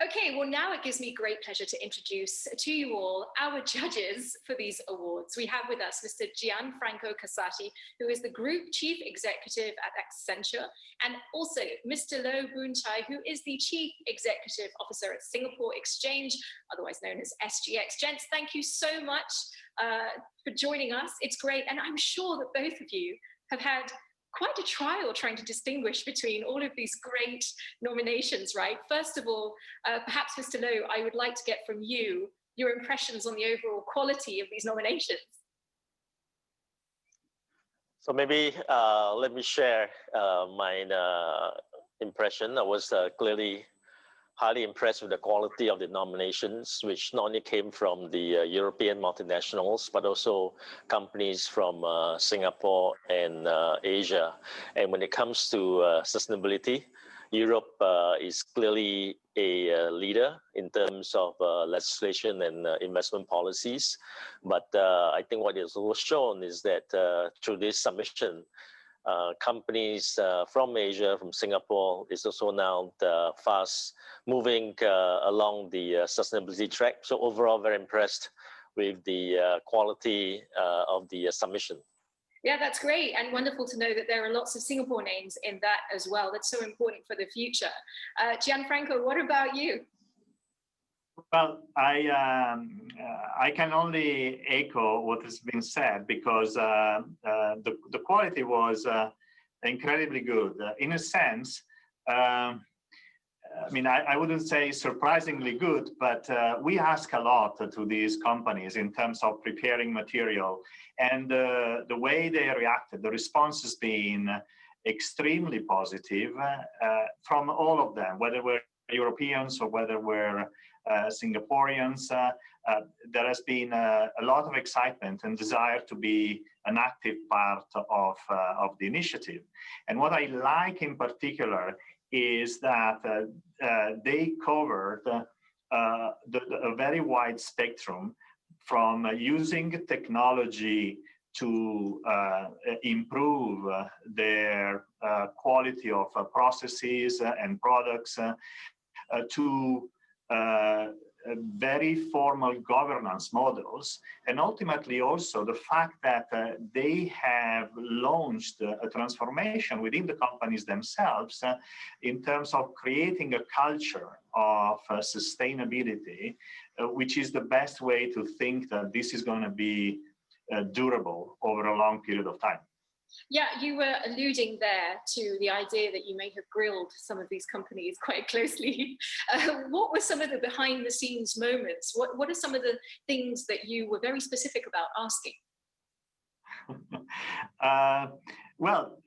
Okay, well, now it gives me great pleasure to introduce to you all our judges for these awards. We have with us Mr. Gianfranco Casati, who is the Group Chief Executive at Accenture, and also Mr. Boon, who is the Chief Executive Officer at Singapore Exchange, otherwise known as SGX. Gents, thank you so much for joining us. It's great, and I'm sure that both of you have had quite a trial trying to distinguish between all of these great nominations, right? First of all, perhaps Mr. Low, I would like to get from you your impressions on the overall quality of these nominations. So maybe let me share my impression. I was clearly highly impressed with the quality of the nominations, which not only came from the European multinationals, but also companies from Singapore and Asia. And when it comes to sustainability, Europe is clearly a leader in terms of legislation and investment policies. But I think what is also shown is that through this submission, companies from Asia, from Singapore, is also now fast moving along the sustainability track. So overall, very impressed with the quality of the submission. Yeah, that's great, and wonderful to know that there are lots of Singapore names in that as well. That's so important for the future. Gianfranco, what about you? Well, I can only echo what has been said, because the quality was incredibly good. In a sense, I mean, I wouldn't say surprisingly good, but we ask a lot to these companies in terms of preparing material, and the way they reacted, the response has been extremely positive from all of them, whether we're Europeans or whether we're Singaporeans. There has been a lot of excitement and desire to be an active part of the initiative. And what I like in particular is that they covered a very wide spectrum, from using technology to improve their quality of processes and products, to very formal governance models, and ultimately also the fact that they have launched a transformation within the companies themselves in terms of creating a culture of sustainability, which is the best way to think that this is going to be durable over a long period of time. Yeah, you were alluding there to the idea that you may have grilled some of these companies quite closely. What were some of the behind the scenes moments? What are some of the things that you were very specific about asking? Well,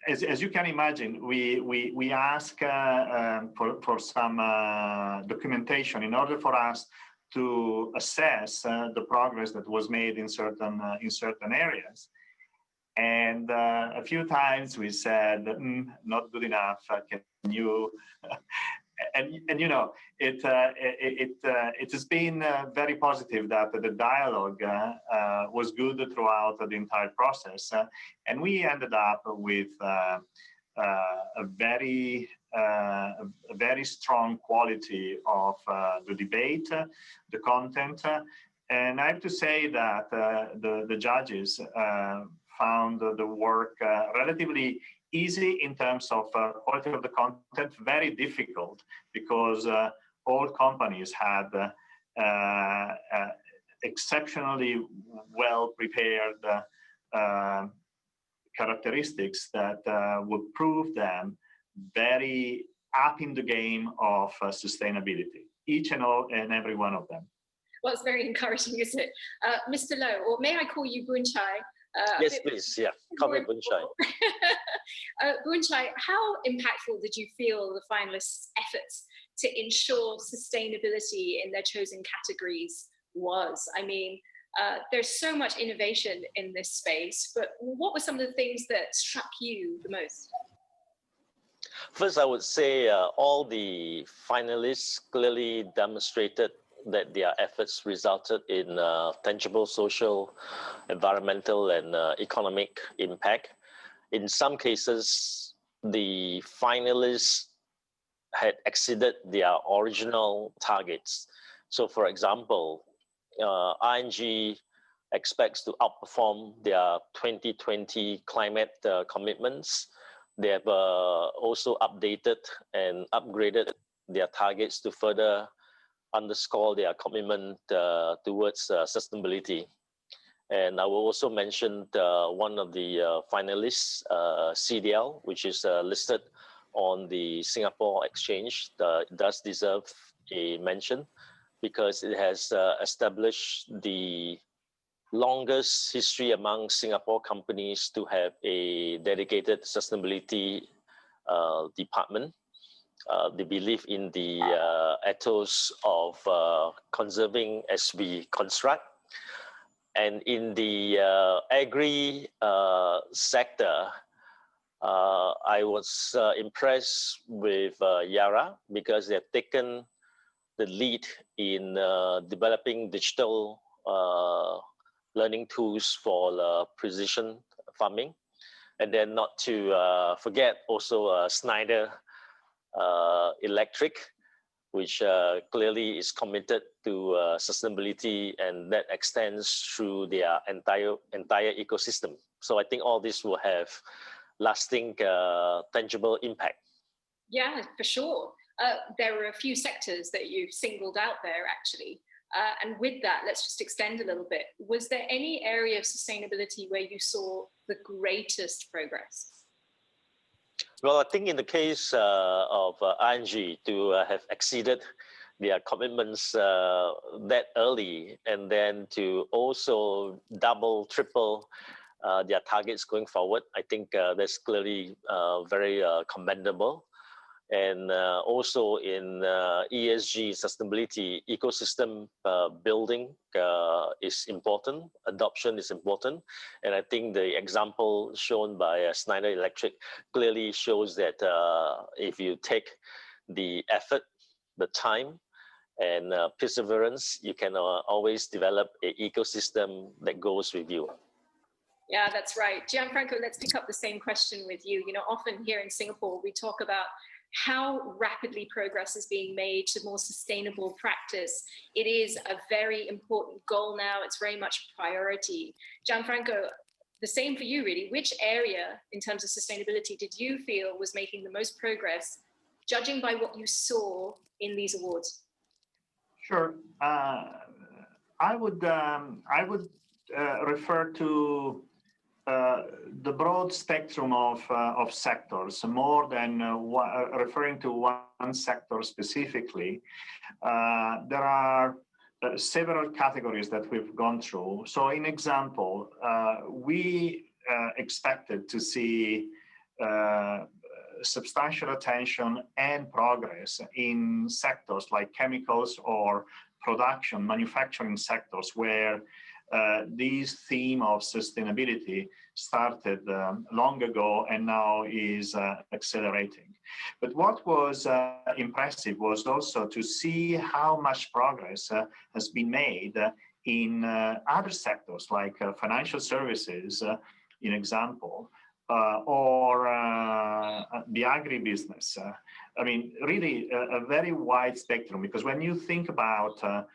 as you can imagine, we ask for some documentation in order for us to assess the progress that was made in certain areas. And a few times we said, not good enough, can you? and you know, it has been very positive that the dialogue was good throughout the entire process. And we ended up with a very strong quality of the debate, the content, and I have to say that the judges found the work relatively easy in terms of quality of the content, very difficult because all companies had exceptionally well prepared characteristics that would prove them very up in the game of sustainability, each and every one of them. Well, it's very encouraging, isn't it? Mr. Low, or may I call you Boon Chye? Yes, please. Yeah, call me Boon Chye. Boon Chye, how impactful did you feel the finalists' efforts to ensure sustainability in their chosen categories was? I mean, there's so much innovation in this space, but what were some of the things that struck you the most? First, I would say all the finalists clearly demonstrated that their efforts resulted in tangible social, environmental, and economic impact. In some cases, the finalists had exceeded their original targets. So for example, ING expects to outperform their 2020 climate commitments. They have also updated and upgraded their targets to further underscore their commitment towards sustainability. And I will also mention one of the finalists, CDL, which is listed on the Singapore Exchange, does deserve a mention because it has established the longest history among Singapore companies to have a dedicated sustainability department. They believe in the ethos of conserving as we construct. And in the agri sector, I was impressed with Yara because they've taken the lead in developing digital learning tools for precision farming. And then not to forget also Schneider Electric, which clearly is committed to sustainability, and that extends through their entire ecosystem. So I think all this will have lasting, tangible impact. Yeah, for sure. There are a few sectors that you've singled out there, actually. And with that, let's just extend a little bit. Was there any area of sustainability where you saw the greatest progress? Well, I think in the case of ING, to have exceeded their commitments that early, and then to also double, triple their targets going forward, I think that's clearly very commendable. And also in ESG sustainability, ecosystem building is important, adoption is important. And I think the example shown by Schneider Electric clearly shows that if you take the effort, the time, and perseverance, you can always develop an ecosystem that goes with you. Yeah, that's right. Gianfranco, let's pick up the same question with you. You know, often here in Singapore, we talk about how rapidly progress is being made to more sustainable practice. It is a very important goal now. It's very much a priority. Gianfranco, the same for you, really. Which area in terms of sustainability did you feel was making the most progress, judging by what you saw in these awards? Sure. I would refer to the broad spectrum of sectors, more than referring to one sector specifically. There are several categories that we've gone through. So, in example, we expected to see substantial attention and progress in sectors like chemicals or production, manufacturing sectors, where this theme of sustainability started long ago and now is accelerating. But what was impressive was also to see how much progress has been made in other sectors like financial services, in example, or the agribusiness. I mean, really a very wide spectrum, because when you think about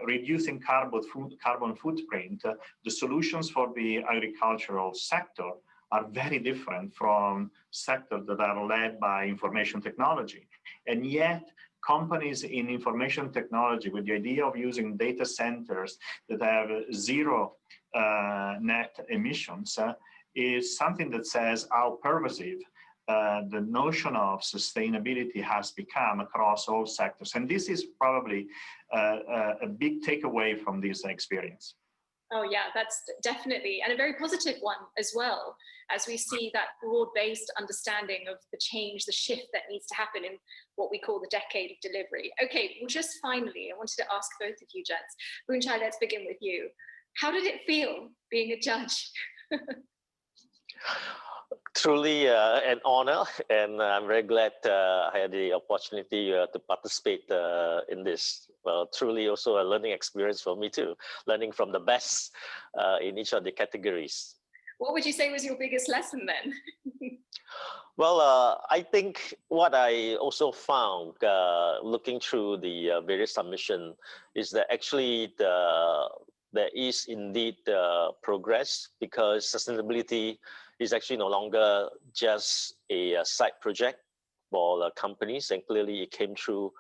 reducing carbon footprint, the solutions for the agricultural sector are very different from sectors that are led by information technology. And yet, companies in information technology, with the idea of using data centers that have zero net emissions, is something that says how pervasive the notion of sustainability has become across all sectors. And this is probably a big takeaway from this experience. Oh yeah, that's definitely, and a very positive one as well, as we see that broad-based understanding of the change, the shift that needs to happen in what we call the decade of delivery. Okay, well, just finally, I wanted to ask both of you gents. Boon, Chye, let's begin with you. How did it feel being a judge? Truly an honor, and I'm very glad I had the opportunity to participate in this. Truly also a learning experience for me too, learning from the best in each of the categories. What would you say was your biggest lesson then? Well, I think what I also found looking through the various submission is that actually there is indeed progress, because sustainability is actually no longer just a side project for companies, and clearly it came through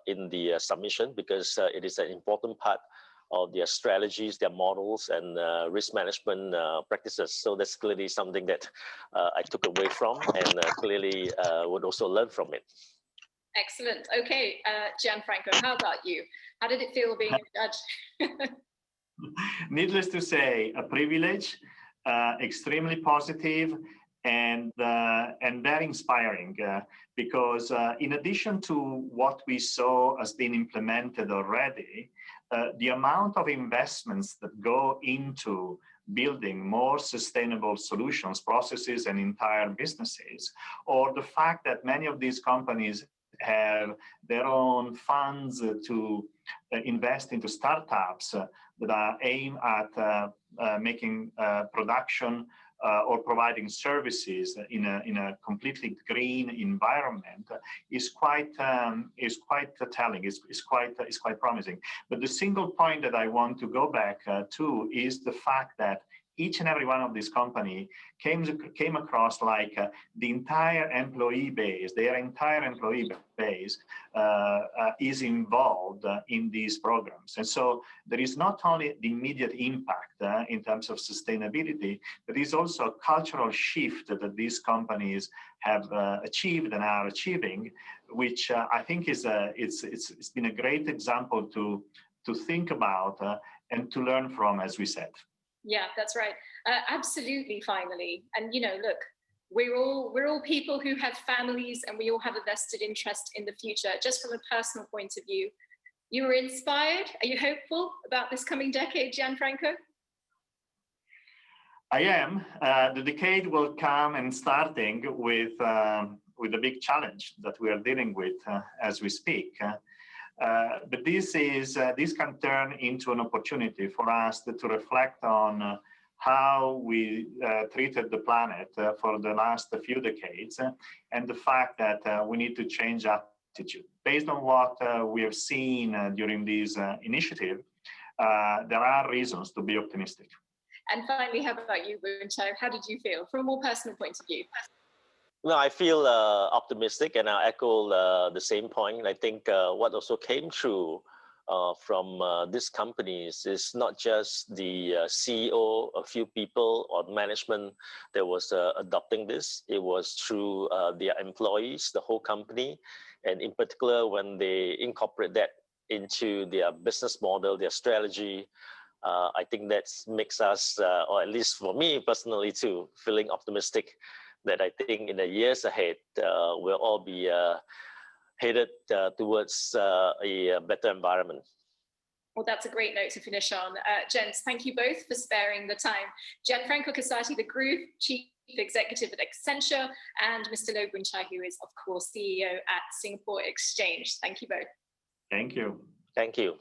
in the submission, because it is an important part of their strategies, their models, and risk management practices. So that's clearly something that I took away from, and clearly would also learn from it. Excellent. Okay, Gianfranco, how about you? How did it feel being a judge? Needless to say, a privilege, extremely positive, and very inspiring, because in addition to what we saw as being implemented already, the amount of investments that go into building more sustainable solutions, processes, and entire businesses, or the fact that many of these companies have their own funds to invest into startups that are aimed at making production or providing services in a completely green environment is quite telling. Is quite promising. But the single point that I want to go back to is the fact that each and every one of these companies came across like the entire employee base, their entire employee base is involved in these programs. And so there is not only the immediate impact in terms of sustainability, but there is also a cultural shift that these companies have achieved and are achieving, which I think is it's been a great example to think about and to learn from, as we said. Yeah, that's right. Absolutely, finally. And, you know, look, we're all people who have families, and we all have a vested interest in the future. Just from a personal point of view, you were inspired? Are you hopeful about this coming decade, Gianfranco? I am. The decade will come, and starting with a big challenge that we are dealing with as we speak. But this can turn into an opportunity for us to reflect on how we treated the planet for the last few decades, and the fact that we need to change attitude. Based on what we have seen during this initiative, there are reasons to be optimistic. And finally, how about you, Boon? How did you feel from a more personal point of view? No, I feel optimistic, and I echo the same point. I think what also came through from these companies is not just the CEO, a few people or management that was adopting this. It was through their employees, the whole company, and in particular when they incorporate that into their business model, their strategy. I think that makes us, or at least for me personally too, feeling optimistic that I think in the years ahead, we'll all be headed towards a better environment. Well, that's a great note to finish on. Gents, thank you both for sparing the time. Gianfranco Casati, the Group Chief Executive at Accenture, and Mr. Boon, who is, of course, CEO at Singapore Exchange. Thank you both. Thank you. Thank you.